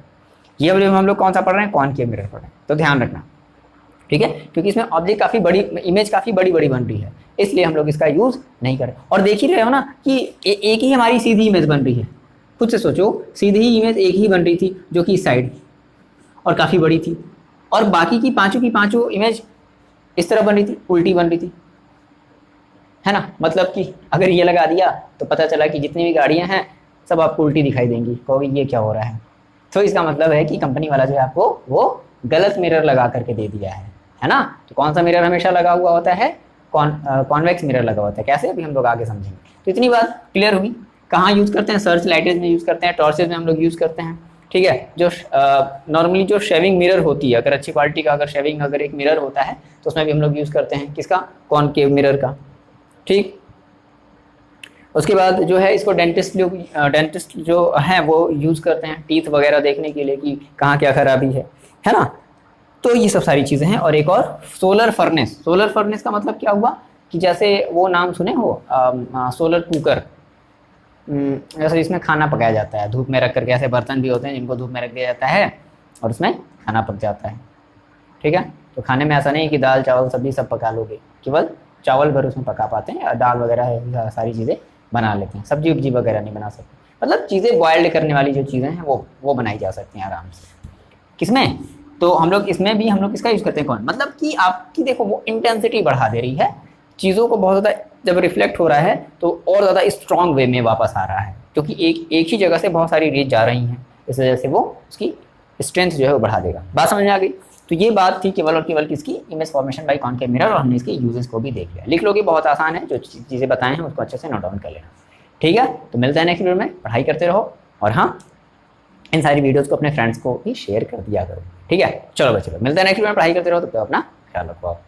ये हम लोग कौन सा पढ़ रहे हैं, कॉनकेव मिरर पढ़ रहे हैं, तो ध्यान रखना, ठीक है। क्योंकि इसमें ऑब्जेक्ट काफ़ी बड़ी, इमेज काफ़ी बड़ी बड़ी बन रही है, इसलिए हम लोग इसका यूज़ नहीं करें। और देख ही रहे हो ना कि एक ही हमारी सीधी इमेज बन रही है, खुद से सोचो, सीधी ही इमेज एक ही बन रही थी जो कि इस साइड और काफ़ी बड़ी थी, और बाकी की पांचों इमेज इस तरह बन रही थी, उल्टी बन रही थी, है ना। मतलब कि अगर ये लगा दिया तो पता चला कि जितनी भी गाड़ियां हैं सब आपको उल्टी दिखाई देंगी, कहोगे ये क्या हो रहा है। तो इसका मतलब है कि कंपनी वाला जो है आपको वो गलत मिरर लगा करके दे दिया है ना। तो कौन सा मिरर हमेशा लगा हुआ होता है, कॉन्वेक्स मिरर लगा होता है। कैसे, अभी हम लोग आगे समझेंगे। तो इतनी बात क्लियर हुई। कहाँ यूज़ करते हैं, सर्च लाइटेज में यूज़ करते हैं, टॉर्चेज में हम लोग यूज़ करते हैं, ठीक है। जो नॉर्मली जो शेविंग मिरर होती है, अगर अच्छी क्वालिटी का अगर शेविंग अगर एक मिरर होता है तो उसमें भी हम लोग यूज़ करते हैं किसका, कॉनकेव मिरर का, ठीक। उसके बाद जो है इसको डेंटिस्ट जो हैं वो यूज़ करते हैं टीथ वगैरह देखने के लिए कि कहाँ क्या खराबी है ना। तो ये सब सारी चीज़ें हैं। और एक और सोलर फर्नेस का मतलब क्या हुआ कि जैसे वो नाम सुने हो सोलर कुकर, जैसे इसमें खाना पकाया जाता है धूप में रख करके, ऐसे बर्तन भी होते हैं जिनको धूप में रख दिया जाता है और उसमें खाना पक जाता है, ठीक है। तो खाने में ऐसा नहीं कि दाल चावल सब्जी सब पका लोगे, केवल चावल भर उसमें पका पाते हैं, दाल वगैरह सारी चीज़ें बना लेते हैं, सब्जी उब्जी वगैरह नहीं बना सकते। मतलब चीज़ें बॉयल्ड करने वाली जो चीज़ें हैं वो बनाई जा सकती हैं आराम से। किसमें, तो हम लोग इसमें भी हम लोग इसका यूज़ करते हैं कौन, मतलब कि आपकी देखो वो इंटेंसिटी बढ़ा दे रही है चीज़ों को, बहुत ज़्यादा जब रिफ्लेक्ट हो रहा है तो और ज़्यादा स्ट्रॉन्ग वे में वापस आ रहा है, क्योंकि एक ही जगह से बहुत सारी रेज जा रही हैं, इस वजह से वो उसकी स्ट्रेंथ जो है वो बढ़ा देगा। बात समझ में आ गई। तो ये बात थी केवल और केवल किसकी, image formation by concave mirror, और हमने इसके यूजेस को भी देख लिया। लिख लोगे, बहुत आसान है, जो चीज़ें बताएं हैं उसको अच्छे से नोट डाउन कर लेना। ठीक है, तो मिलते हैं नेक्स्ट वीडियो में, पढ़ाई करते रहो, और हाँ इन सारी वीडियोज़ को अपने फ्रेंड्स को भी शेयर कर दिया करो। ठीक है, चलो बच्चों मिलते हैं नेक्स्ट वीडियो में, पढ़ाई करते रहो, तो अपना ख्याल रखो आप।